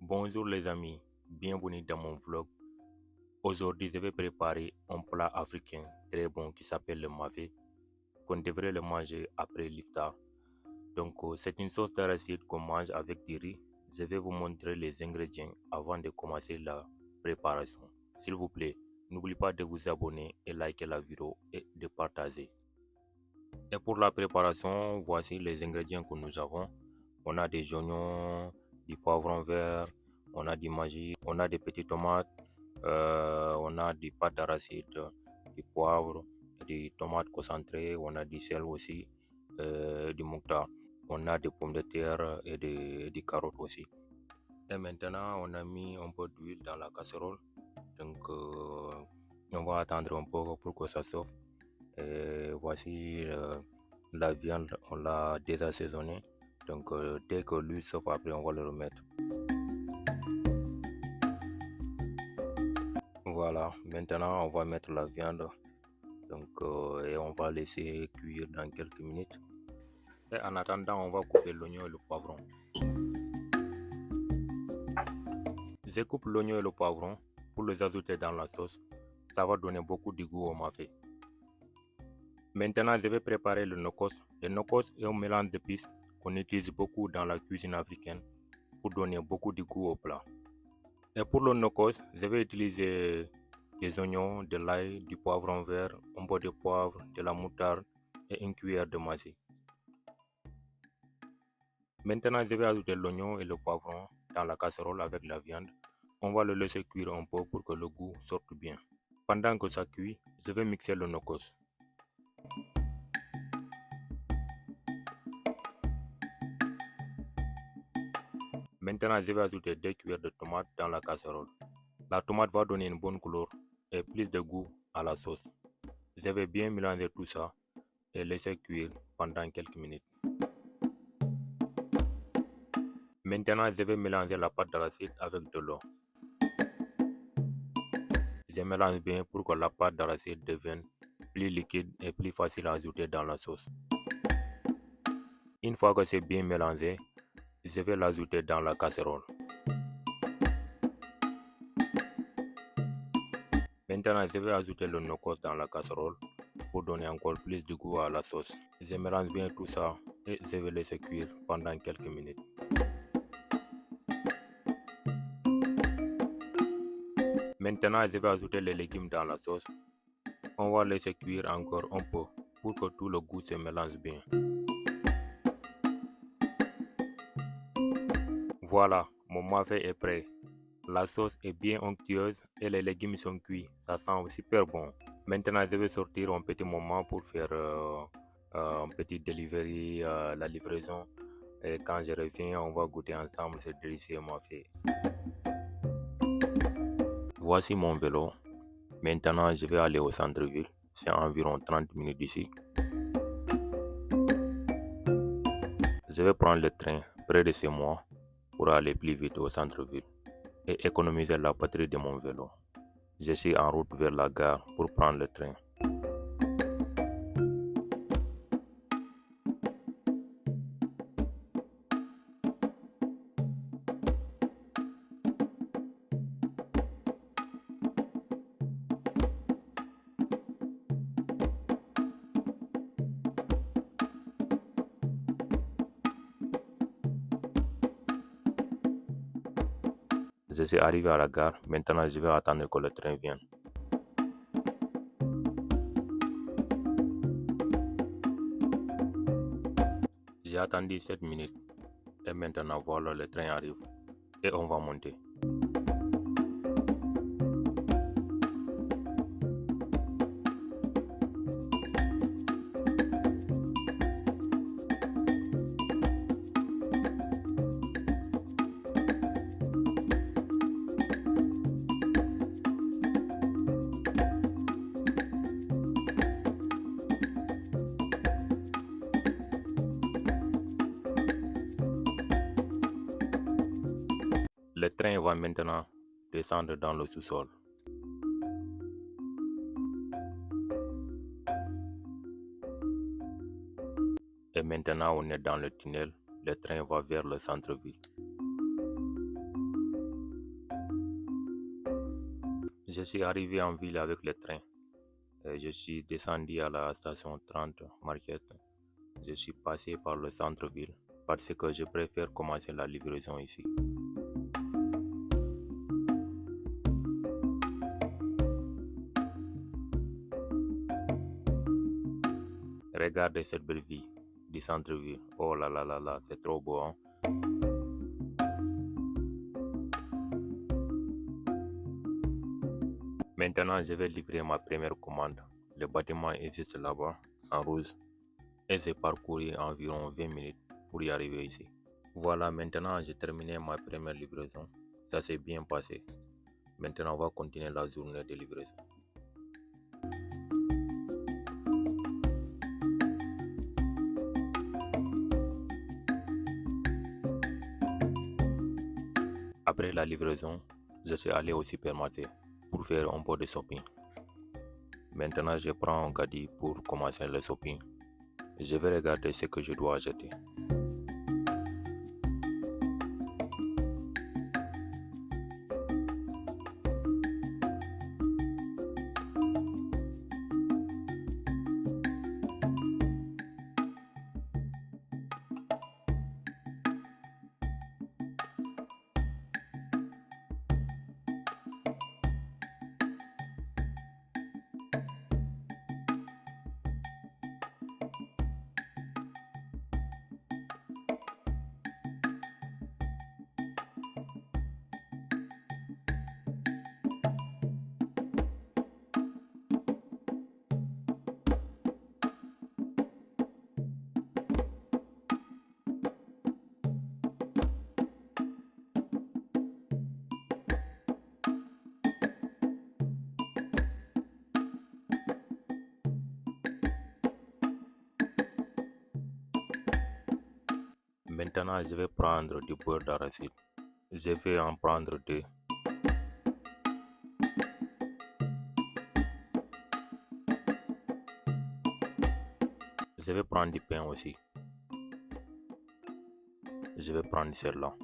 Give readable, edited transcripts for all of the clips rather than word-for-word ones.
Bonjour les amis, bienvenue dans mon vlog. Aujourd'hui, je vais préparer un plat africain très bon qui s'appelle le mafé, qu'on devrait le manger après l'iftar. Donc, c'est une sauce d'arachide qu'on mange avec du riz. Je vais vous montrer les ingrédients avant de commencer la préparation. S'il vous plaît, n'oubliez pas de vous abonner et liker la vidéo et de partager. Et pour la préparation, voici les ingrédients que nous avons. On a des oignons, du poivron vert, on a du maggi, on a des petites tomates, on a des pâtes d'arachide, du poivre, des tomates concentrées, on a du sel aussi, du moutarde, on a des pommes de terre et des carottes aussi. Et maintenant, on a mis un peu d'huile dans la casserole. Donc, on va attendre un peu pour que ça chauffe. Et voici la viande, on l'a déjà assaisonnée. Donc, dès que l'huile chauffe, après, on va le remettre. Voilà, maintenant, on va mettre la viande. Donc, et on va laisser cuire dans quelques minutes. Et en attendant, on va couper l'oignon et le poivron. Je coupe l'oignon et le poivron pour les ajouter dans la sauce. Ça va donner beaucoup de goût au mafé. Maintenant, je vais préparer le nokos. Le nokos est un mélange d'épices qu'on utilise beaucoup dans la cuisine africaine pour donner beaucoup de goût au plat. Et pour le nokos, je vais utiliser des oignons, de l'ail, du poivron vert, un peu de poivre, de la moutarde et une cuillère de maïs. Maintenant, je vais ajouter l'oignon et le poivron dans la casserole avec la viande. On va le laisser cuire un peu pour que le goût sorte bien. Pendant que ça cuit, je vais mixer le nokos. Maintenant, je vais ajouter 2 cuillères de tomates dans la casserole. La tomate va donner une bonne couleur et plus de goût à la sauce. Je vais bien mélanger tout ça et laisser cuire pendant quelques minutes. Maintenant, je vais mélanger la pâte d'arachide avec de l'eau. Je mélange bien pour que la pâte d'arachide devienne plus liquide et plus facile à ajouter dans la sauce. Une fois que c'est bien mélangé, je vais l'ajouter dans la casserole. Maintenant, je vais ajouter le nokos dans la casserole pour donner encore plus de goût à la sauce. Je mélange bien tout ça et je vais laisser cuire pendant quelques minutes. Maintenant, je vais ajouter les légumes dans la sauce. On va laisser cuire encore un peu pour que tout le goût se mélange bien. Voilà, mon mafé est prêt. La sauce est bien onctueuse et les légumes sont cuits. Ça sent super bon. Maintenant, je vais sortir un petit moment pour faire un petit delivery, la livraison. Et quand je reviens, on va goûter ensemble ce délicieux mafé. Voici mon vélo. Maintenant, je vais aller au centre-ville. C'est environ 30 minutes d'ici. Je vais prendre le train près de chez moi pour aller plus vite au centre-ville et économiser la batterie de mon vélo. Je suis en route vers la gare pour prendre le train. Je suis arrivé à la gare. Maintenant, je vais attendre que le train vienne. J'ai attendu 7 minutes et maintenant voilà, le train arrive et on va monter. Le train va maintenant descendre dans le sous-sol. Et maintenant on est dans le tunnel. Le train va vers le centre-ville. Je suis arrivé en ville avec le train. Je suis descendu à la station 30 Market. Je suis passé par le centre-ville parce que je préfère commencer la livraison ici. Regardez cette belle vie du centre-ville. Oh là là là là, c'est trop beau, hein? Maintenant, je vais livrer ma première commande. Le bâtiment est juste là-bas, en rouge. Et j'ai parcouru environ 20 minutes pour y arriver ici. Voilà, maintenant j'ai terminé ma première livraison. Ça s'est bien passé. Maintenant, on va continuer la journée de livraison. Après la livraison, je suis allé au supermarché pour faire un peu de shopping. Maintenant, je prends un caddie pour commencer le shopping. Je vais regarder ce que je dois acheter. Maintenant, je vais prendre du beurre d'arachide. Je vais en prendre deux. Je vais prendre du pain aussi. Je vais prendre celle-là.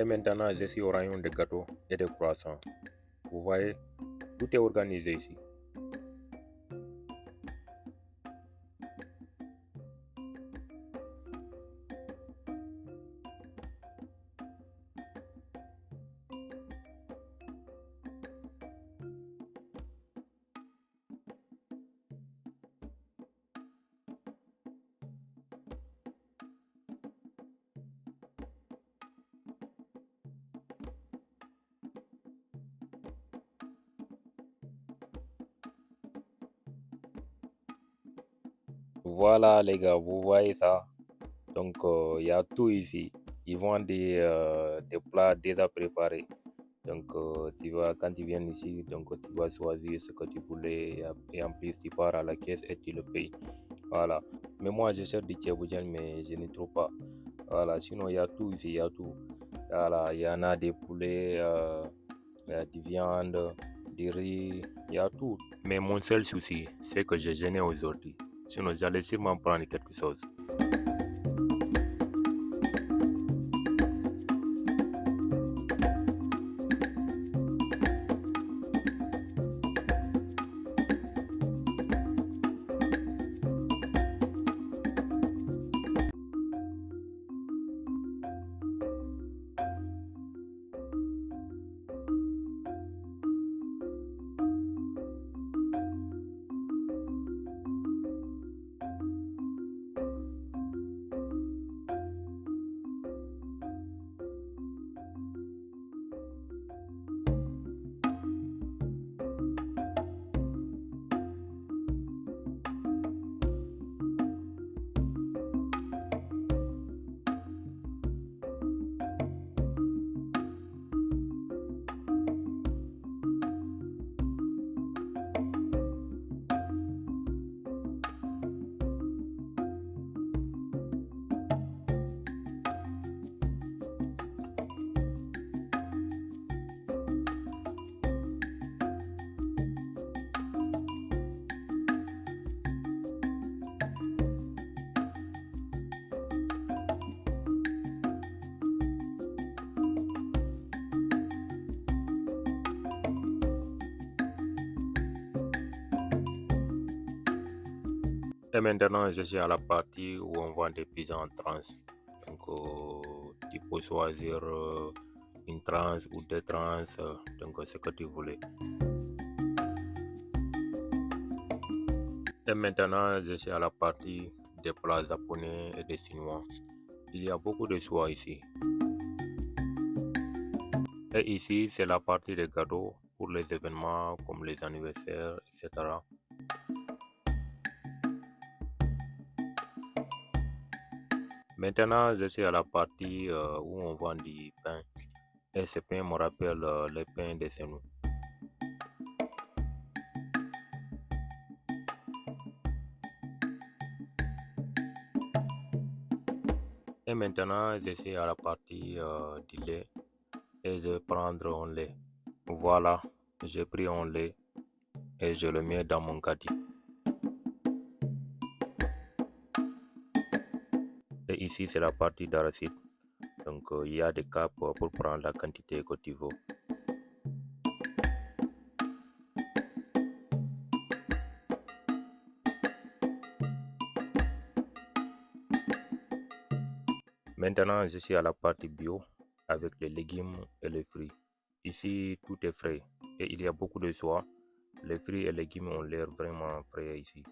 Et maintenant, je suis au rayon des gâteaux et des croissants. Vous voyez, tout est organisé ici. Voilà les gars, vous voyez ça. Donc il y a tout ici. Ils vendent des plats déjà préparés. Donc quand tu viens ici, donc tu vas choisir ce que tu voulais et en plus tu pars à la caisse et tu le payes. Voilà. Mais moi je cherche du tchèboudian mais je ne trouve pas. Voilà. Sinon il y a tout ici, il y a tout. Voilà. Il y en a des poulets, des viandes, du riz, il y a tout. Mais mon seul souci, c'est que j'ai gêné aujourd'hui. Sinon j'allais sûrement prendre quelque chose. Et maintenant, je suis à la partie où on vend des pizzas en tranche. Donc, tu peux choisir une tranche ou deux tranches, donc ce que tu voulais. Et maintenant, je suis à la partie des plats japonais et des chinois. Il y a beaucoup de choix ici. Et ici, c'est la partie des gâteaux pour les événements comme les anniversaires, etc. Maintenant, je suis à la partie où on vend du pain. Et ce pain me rappelle le pain de chez nous. Et maintenant, je suis à la partie du lait et je vais prendre un lait. Voilà, j'ai pris un lait et je le mets dans mon caddie. Et ici, c'est la partie d'arachide. Donc, il y a des capes pour prendre la quantité que tu veux. Maintenant, je suis à la partie bio avec les légumes et les fruits. Ici, tout est frais et il y a beaucoup de choix. Les fruits et légumes ont l'air vraiment frais ici.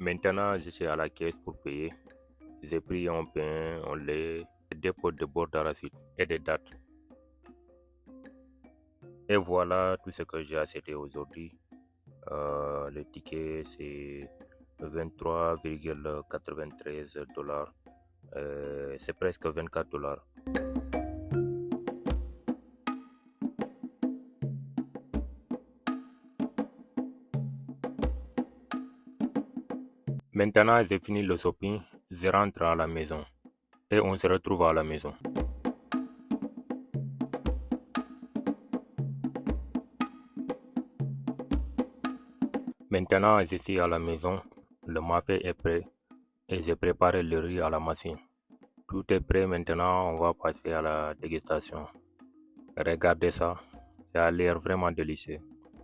Maintenant, je suis à la caisse pour payer. J'ai pris un pain, un lait, des pots de beurre d'arachide et des dattes. Et voilà tout ce que j'ai acheté aujourd'hui. Le ticket, c'est 23,93 $. C'est presque 24 $. Maintenant, j'ai fini le shopping. Je rentre à la maison et on se retrouve à la maison. Maintenant, je suis à la maison. Le mafé est prêt et j'ai préparé le riz à la machine. Tout est prêt maintenant, on va passer à la dégustation. Regardez ça, ça a l'air vraiment délicieux.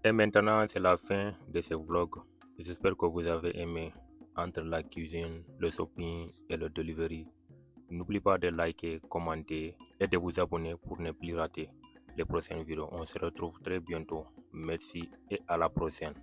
Et maintenant, c'est la fin de ce vlog. J'espère que vous avez aimé entre la cuisine, le shopping et le delivery. N'oubliez pas de liker, commenter et de vous abonner pour ne plus rater les prochaines vidéos. On se retrouve très bientôt. Merci et à la prochaine.